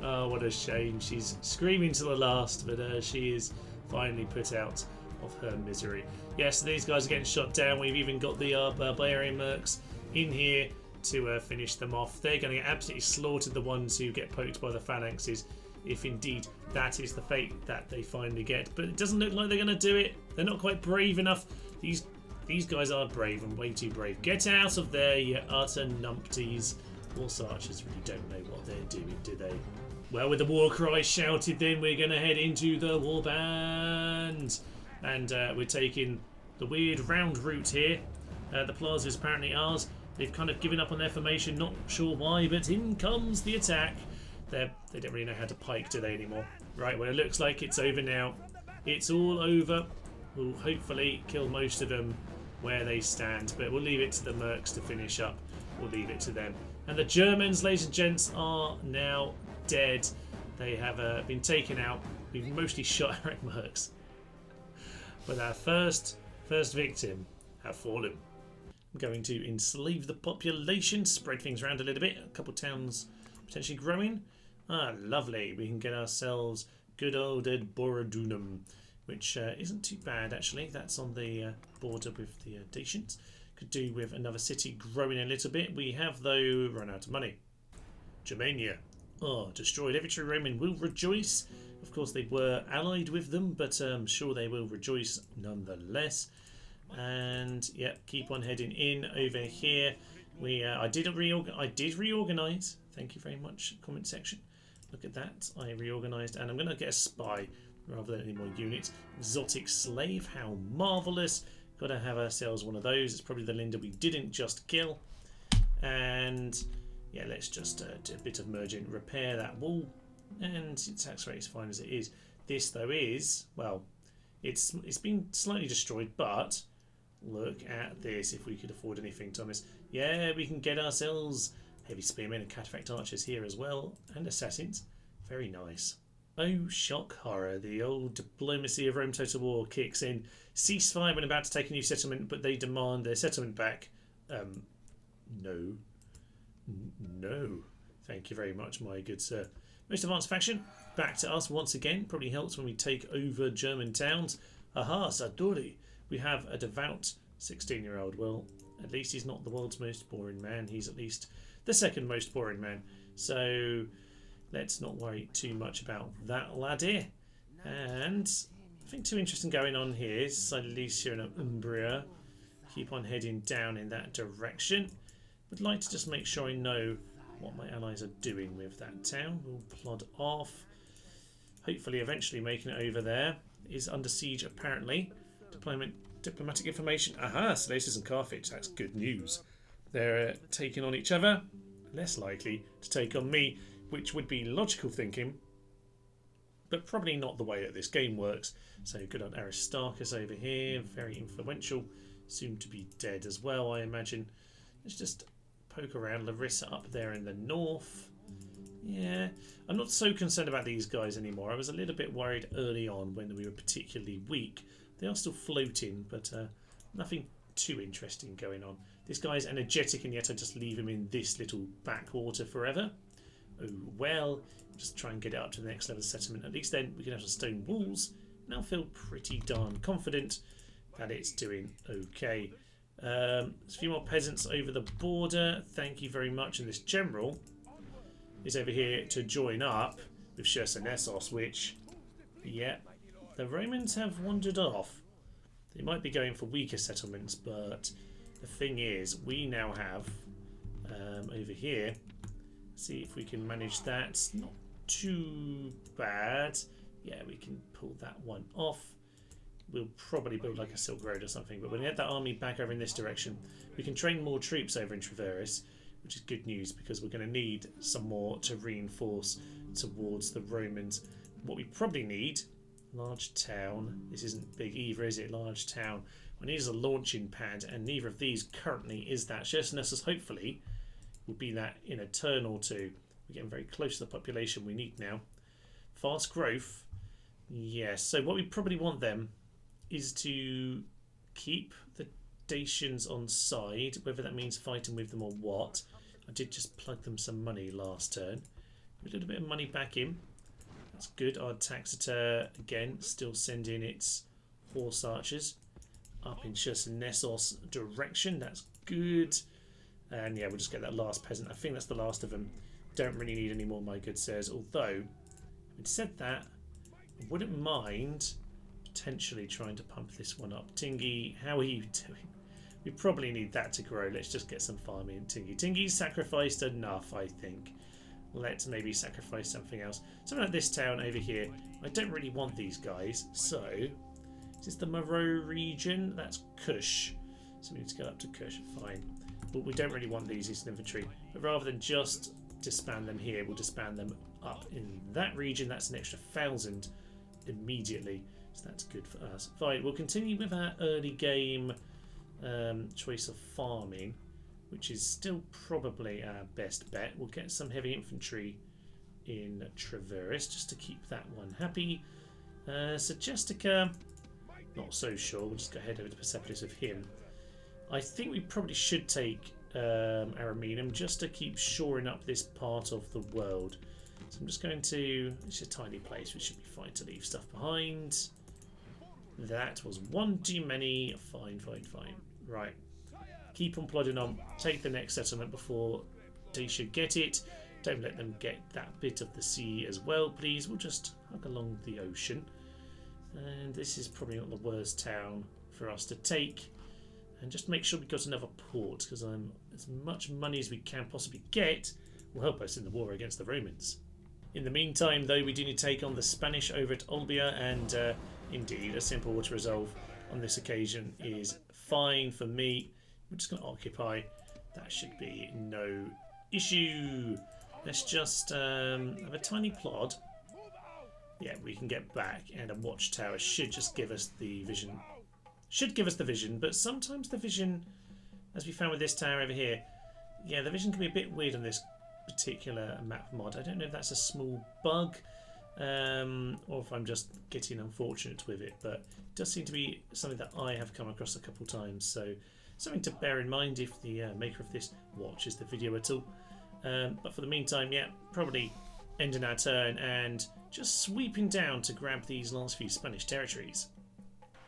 Oh, what a shame. She's screaming to the last, but she is finally put out of her misery. Yes, these guys are getting shot down. We've even got the barbarian mercs in here to finish them off. They're going to get absolutely slaughtered, the ones who get poked by the phalanxes, if indeed that is the fate that they finally get. But it doesn't look like they're going to do it. They're not quite brave enough. These guys are brave and way too brave. Get out of there, you utter numpties. Horse archers really don't know what they're doing, do they? Well, with the war cry shouted, then we're going to head into the warband. And we're taking the weird round route here. The plaza is apparently ours. They've kind of given up on their formation, not sure why, but in comes the attack. They don't really know how to pike, do they, anymore? Right, well, it looks like it's over now. It's all over. We'll hopefully kill most of them where they stand, but we'll leave it to the mercs to finish up. We'll leave it to them. And the Germans, ladies and gents, are now dead. They have been taken out. We've mostly shot our mercs. But our first victim have fallen. I'm going to enslave the population, spread things around a little bit. A couple towns potentially growing. Ah, lovely. We can get ourselves good old Ed Borodunum, which isn't too bad, actually. That's on the border with the Dacians. Could do with another city growing a little bit. We have, though, run out of money. Germania. Oh, destroyed. Every true Roman will rejoice. Of course, they were allied with them, but I'm sure they will rejoice nonetheless. And yeah, keep on heading in over here. I did reorganize. Thank you very much, comment section. Look at that. I reorganized, and I'm going to get a spy rather than any more units. Exotic slave, how marvelous. Got to have ourselves one of those. It's probably the Linda we didn't just kill. And yeah, let's just do a bit of merging, repair that wall, and tax rate is fine as it is. This though is, well, it's been slightly destroyed, but look at this. If we could afford anything, Thomas. Yeah, we can get ourselves heavy spearmen and cataphract archers here as well, and assassins. Very nice. Oh, shock horror. The old diplomacy of Rome Total War kicks in. Ceasefire when about to take a new settlement, but they demand their settlement back. No. No. Thank you very much, my good sir. Most advanced faction, back to us once again. Probably helps when we take over German towns. Aha, Sadori. We have a devout 16-year-old. Well, at least he's not the world's most boring man. He's at least the second most boring man. So let's not worry too much about that laddie. And nothing too interesting going on here. Silesia and Umbria. Keep on heading down in that direction. Would like to just make sure I know what my allies are doing with that town. We'll plod off. Hopefully eventually making it over there. Is under siege apparently. Diplomatic information. Aha, Salacious and Carthage. That's good news. They're taking on each other. Less likely to take on me, which would be logical thinking, but probably not the way that this game works. So good on Aristarchus over here. Very influential. Soon to be dead as well, I imagine. Let's just poke around. Larissa up there in the north. Yeah, I'm not so concerned about these guys anymore. I was a little bit worried early on when we were particularly weak. They are still floating, but nothing too interesting going on. This guy's energetic, and yet I just leave him in this little backwater forever. Oh well, just try and get it up to the next level of settlement. At least then we can have some stone walls. Now feel pretty darn confident that it's doing okay. There's a few more peasants over the border. Thank you very much. And this general is over here to join up with Chersonesos, which, yeah, the Romans have wandered off. They might be going for weaker settlements, but the thing is, we now have over here. See if we can manage that. Not too bad. Yeah, we can pull that one off. We'll probably build like a Silk Road or something, but when we get that army back over in this direction, we can train more troops over in Treveris, which is good news because we're going to need some more to reinforce towards the Romans. What we probably need, large town. This isn't big either, is it? Large town. We need a launching pad, and neither of these currently is that. Chersonesos hopefully will be that in a turn or two. We're getting very close to the population we need now. Fast growth. Yes, so what we probably want them is to keep the Dacians on side, whether that means fighting with them or what. I did just plug them some money last turn. A little bit of money back in. That's good. Our Taxiter, again, still sending its horse archers up in Chersonesos direction. That's good. And yeah, we'll just get that last peasant. I think that's the last of them. Don't really need any more, my good sirs. Although, having said that, I wouldn't mind potentially trying to pump this one up. Tingy, how are you doing? We probably need that to grow. Let's just get some farming in Tingy. Tingy's sacrificed enough, I think. Let's maybe sacrifice something else. Something like this town over here. I don't really want these guys, so Is this the Moro region? That's Kush. So we need to go up to Kush. Fine. But we don't really want these Eastern infantry. But rather than just disband them here, we'll disband them up in that region. That's an extra 1,000 immediately. So that's good for us. Fine. We'll continue with our early game choice of farming, which is still probably our best bet. We'll get some heavy infantry in Traverse just to keep that one happy. Sagestica, not so sure. We'll just go ahead over to Persepolis with him. I think we probably should take Armenia just to keep shoring up this part of the world. So I'm just going to... It's a tiny place. We should be fine to leave stuff behind. That was one too many. Fine, fine, fine. Right. Keep on plodding on. Take the next settlement before they should get it. Don't let them get that bit of the sea as well, please. We'll just hug along the ocean. And this is probably not the worst town for us to take. And just make sure we've got another port, because as much money as we can possibly get will help us in the war against the Romans. In the meantime, though, we do need to take on the Spanish over at Olbia, and indeed, a simple water resolve on this occasion is fine for me. We're just going to occupy. That should be no issue. Let's just have a tiny plod. Yeah, we can get back, and a watchtower should just give us the vision. Should give us the vision, but sometimes the vision, as we found with this tower over here, yeah, the vision can be a bit weird on this particular map mod. I don't know if that's a small bug or if I'm just getting unfortunate with it, but it does seem to be something that I have come across a couple times, so something to bear in mind if the maker of this watches the video at all. But for the meantime, yeah, probably ending our turn and just sweeping down to grab these last few Spanish territories.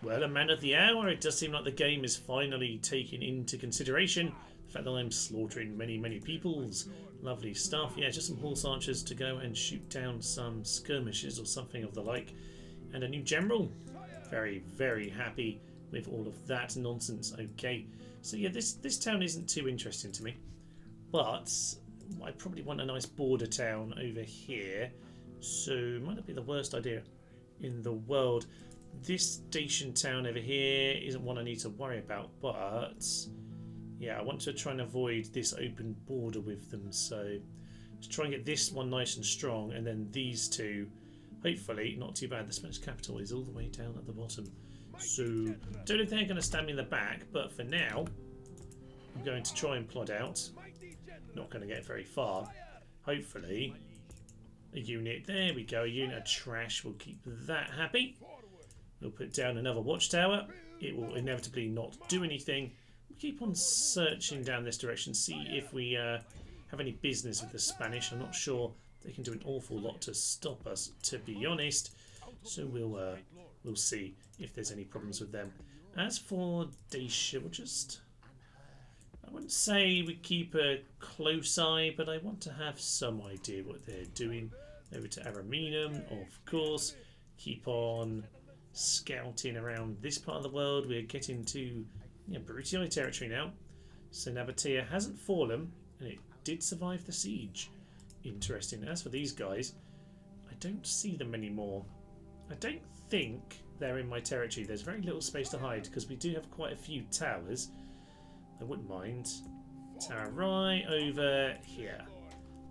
Well, a man of the hour. It does seem like the game is finally taking into consideration the fact that I'm slaughtering many, many peoples. Lovely stuff. Yeah, just some horse archers to go and shoot down some skirmishes or something of the like. And a new general. Very, very happy with all of that nonsense. Okay, so yeah, this town isn't too interesting to me. But I probably want a nice border town over here. So it might not be the worst idea in the world. This station town over here isn't one I need to worry about, but yeah, I want to try and avoid this open border with them, so let's try and get this one nice and strong, and then these two, hopefully, not too bad. The Spanish capital is all the way down at the bottom, so don't know if they're going to stand me in the back, but for now, I'm going to try and plod out. Not going to get very far. Hopefully, a unit, there we go, a unit of trash will keep that happy. We'll put down another watchtower. It will inevitably not do anything. We'll keep on searching down this direction, see if we have any business with the Spanish. I'm not sure they can do an awful lot to stop us, to be honest. So we'll see if there's any problems with them. As for Dacia, we'll just... I wouldn't say we keep a close eye, but I want to have some idea what they're doing. Over to Armenia, of course. Keep on scouting around this part of the world. We're getting to Brutii territory now. So Nabatea hasn't fallen, and it did survive the siege. Interesting. As for these guys, I don't see them anymore. I don't think they're in my territory. There's very little space to hide because we do have quite a few towers. I wouldn't mind. Tower right over here.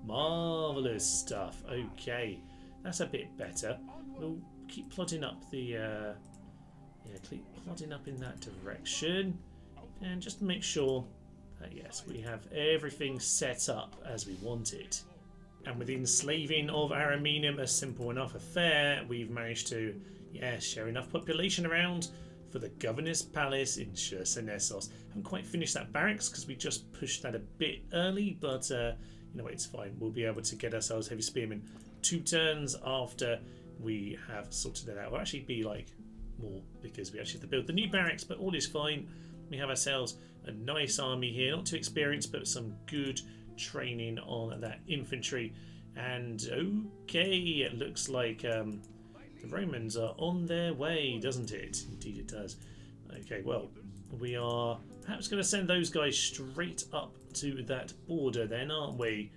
Marvellous stuff. Okay, that's a bit better. We'll keep plodding up the keep plodding up in that direction, and just make sure that yes, we have everything set up as we want it. And with the enslaving of Armenia, a simple enough affair, we've managed to share enough population around for the governor's palace in Chersonesos. Haven't quite finished that barracks because we just pushed that a bit early, but you know, it's fine. We'll be able to get ourselves heavy spearmen 2 turns after we have sorted it out. We'll actually be like more because we actually have to build the new barracks, but all is fine. We have ourselves a nice army here, not too experienced, but some good training on that infantry. And okay, it looks like the Romans are on their way, doesn't it? Indeed it does. Okay, well, we are perhaps going to send those guys straight up to that border then, aren't we?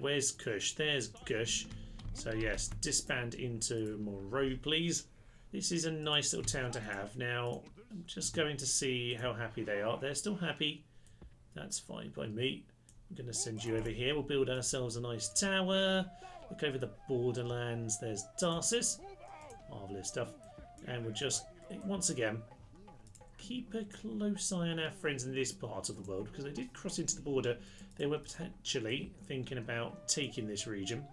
Where's Kush? There's Kush. So yes, disband into Moro, please. This is a nice little town to have. Now, I'm just going to see how happy they are. They're still happy. That's fine by me. I'm going to send you over here. We'll build ourselves a nice tower. Look over the borderlands. There's Tarsus. Marvellous stuff. And we'll just, once again, keep a close eye on our friends in this part of the world, because they did cross into the border. They were potentially thinking about taking this region.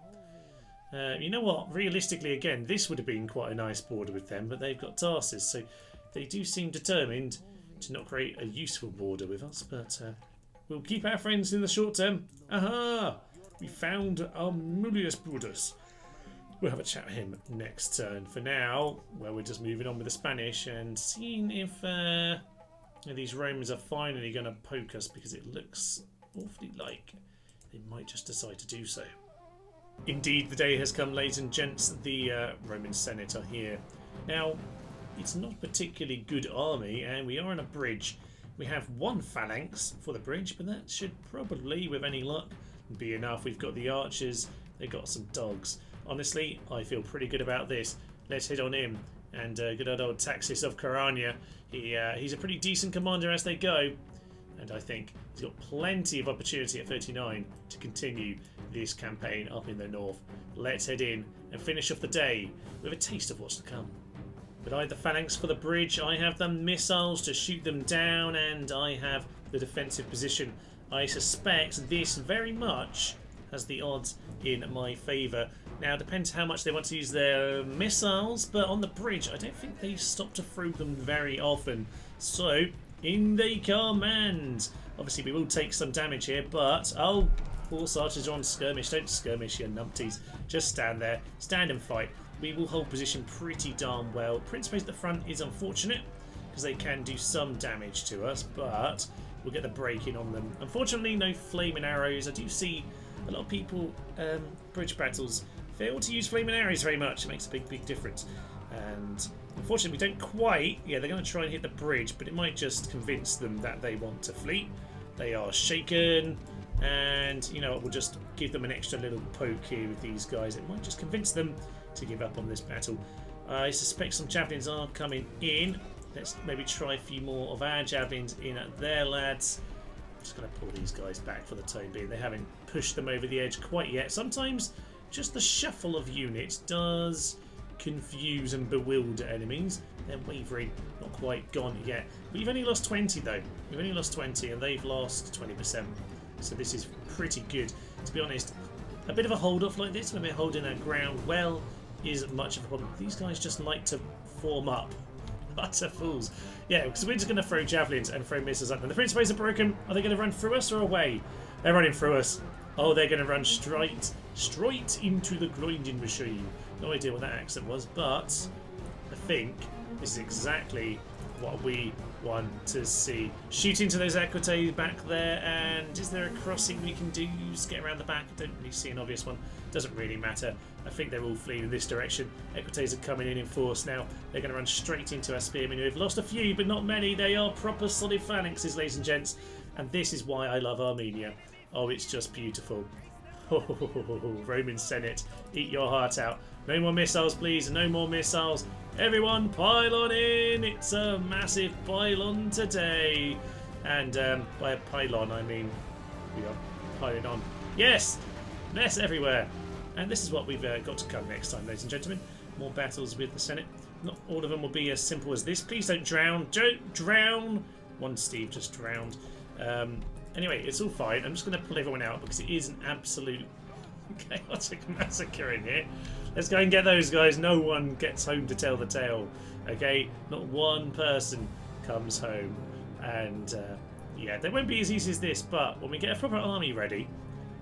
You know what? Realistically, again, this would have been quite a nice border with them, but they've got Tarsus, so they do seem determined to not create a useful border with us, but we'll keep our friends in the short term. Aha! We found Arminius Brutus. We'll have a chat with him next turn. For now, well, we're just moving on with the Spanish and seeing if these Romans are finally going to poke us, because it looks awfully like they might just decide to do so. Indeed, the day has come, ladies and gents. The Roman Senate are here. Now, it's not a particularly good army, and we are on a bridge. We have one phalanx for the bridge, but that should probably, with any luck, be enough. We've got the archers, they've got some dogs. Honestly, I feel pretty good about this. Let's hit on him. And good old Taxis of Germania. He's a pretty decent commander as they go. And I think he's got plenty of opportunity at 39 to continue this campaign up in the north. Let's head in and finish off the day with a taste of what's to come. But I have the phalanx for the bridge, I have the missiles to shoot them down, and I have the defensive position. I suspect this very much has the odds in my favour. Now, depends how much they want to use their missiles, but on the bridge, I don't think they stop to throw them very often. So, in they come, and obviously we will take some damage here, but oh, horse archers are on skirmish. Don't skirmish, you numpties. Just stand there, stand and fight. We will hold position pretty darn well. Principes at the front is unfortunate, because they can do some damage to us, but we'll get the break in on them. Unfortunately, no flaming arrows. I do see a lot of people, bridge battles, fail to use flaming arrows very much. It makes a big difference. And unfortunately, we don't quite. Yeah, they're going to try and hit the bridge, but it might just convince them that they want to flee. They are shaken, and you know what? We'll just give them an extra little poke here with these guys. It might just convince them to give up on this battle. I suspect some javelins are coming in. Let's maybe try a few more of our javelins in at there, lads. I'm just going to pull these guys back for the time being. They haven't pushed them over the edge quite yet. Sometimes just the shuffle of units does confuse and bewilder enemies. They're wavering, not quite gone yet. We've only lost 20 though. We've only lost 20 and they've lost 20%. So this is pretty good. To be honest, a bit of a hold off like this when we're holding our ground well is much of a problem. These guys just like to form up. Utter fools. Yeah, because we're just going to throw javelins and throw missiles up. And the Principes are broken. Are they going to run through us or away? They're running through us. Oh, they're going to run straight into the grinding machine. No idea what that accent was, but I think this is exactly what we want to see. Shoot into those equites back there, and is there a crossing we can do? Just get around the back. I don't really see an obvious one. Doesn't really matter. I think they're all fleeing in this direction. Equites are coming in force now. They're going to run straight into our spearmen, who have lost a few, but not many. They are proper solid phalanxes, ladies and gents. And this is why I love Armenia. Oh, it's just beautiful. Oh, Roman Senate, eat your heart out. No more missiles, please. No more missiles. Everyone, pile on in. It's a massive pylon today. And by a pylon, I mean we are piling on. Yes, less everywhere. And this is what we've got to come next time, ladies and gentlemen. More battles with the Senate. Not all of them will be as simple as this. Please don't drown. Don't drown. One Steve just drowned. Anyway, it's all fine. I'm just going to pull everyone out because it is an absolute chaotic massacre in here. Let's go and get those guys. No one gets home to tell the tale. Okay? Not one person comes home. And yeah, they won't be as easy as this, but when we get a proper army ready,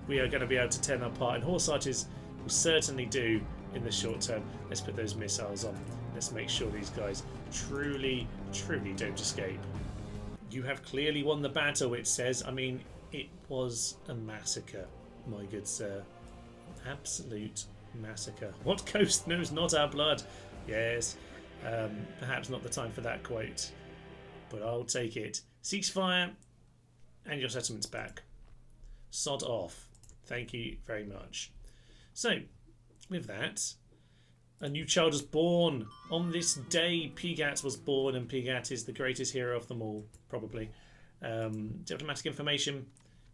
we are going to be able to tear them apart. And horse archers will certainly do in the short term. Let's put those missiles on. Let's make sure these guys truly don't escape. You have clearly won the battle, it says. I mean, it was a massacre, my good sir. Absolute massacre. What coast knows not our blood? Yes, perhaps not the time for that quote, but I'll take it. Ceasefire and your settlement's back. Sod off. Thank you very much. So, with that, A new child was born. On this day, Pigat was born, and Pigat is the greatest hero of them all, probably. Diplomatic information.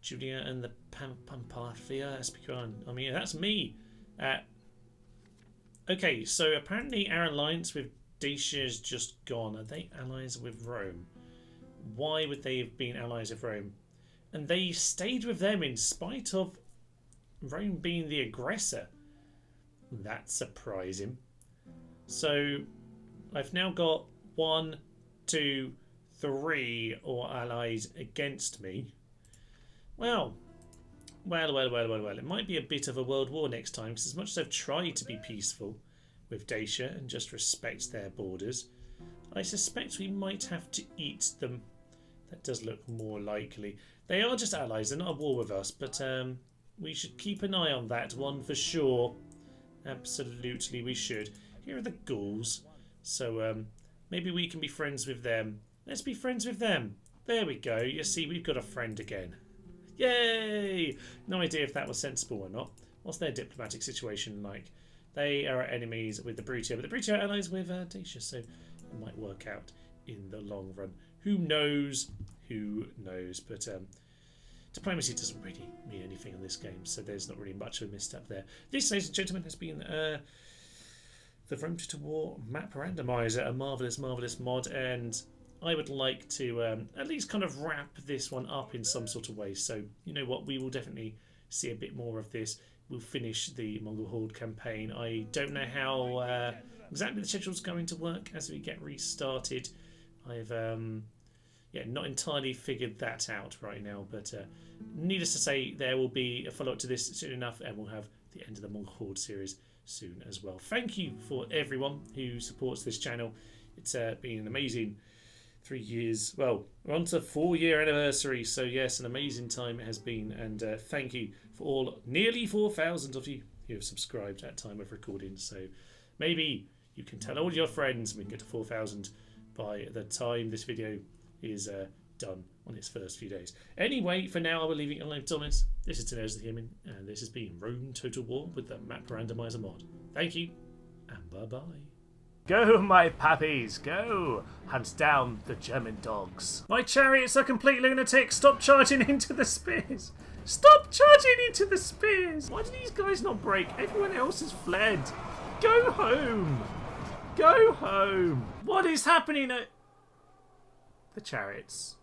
Julia and the Pampalafia Espicuan. I mean, that's me. Okay, so apparently our alliance with Dacia is just gone. Are they allies with Rome? Why would they have been allies of Rome? And they stayed with them in spite of Rome being the aggressor. That's surprising. So I've now got 1, 2, 3 or allies against me. Well. It might be a bit of a world war next time, because as much as I've tried to be peaceful with Dacia and just respect their borders, I suspect we might have to eat them. That does look more likely. They are just allies, they're not at war with us, but we should keep an eye on that one for sure. Absolutely, we should. Here are the Gauls, so maybe we can be friends with them. Let's be friends with them. There we go. You see, we've got a friend again. Yay! No idea if that was sensible or not. What's their diplomatic situation like? They are enemies with the Brutio, but the Brutio are allies with Dacia, so it might work out in the long run. Who knows? Who knows? But diplomacy doesn't really mean anything in this game, so there's not really much of a misstep there. This, ladies and gentlemen, has been the Rome to War Map Randomiser, a marvellous, marvellous mod, and I would like to at least kind of wrap this one up in some sort of way. So, you know what, we will definitely see a bit more of this. We'll finish the Mongol Horde campaign. I don't know how exactly the schedule's going to work as we get restarted. I've not entirely figured that out right now, but needless to say, there will be a follow-up to this soon enough, and we'll have the end of the Mongol Horde series soon as well. Thank you for everyone who supports this channel. It's been an amazing 3 years. Well, we're on to 4-year anniversary, so yes, an amazing time it has been, and thank you for all nearly 4,000 of you who have subscribed at time of recording. So maybe you can tell all your friends, and we can get to 4,000 by the time this video is done on its first few days. Anyway, for now I will leave it alone. Thomas, this is Teneros the Human, and this has been Rome Total War with the Map Randomiser mod. Thank you, and bye-bye. Go, my puppies, go! Hunt down the German dogs. My chariots are complete lunatics. Stop charging into the spears. Stop charging into the spears. Why do these guys not break? Everyone else has fled. Go home. Go home. What is happening at the chariots?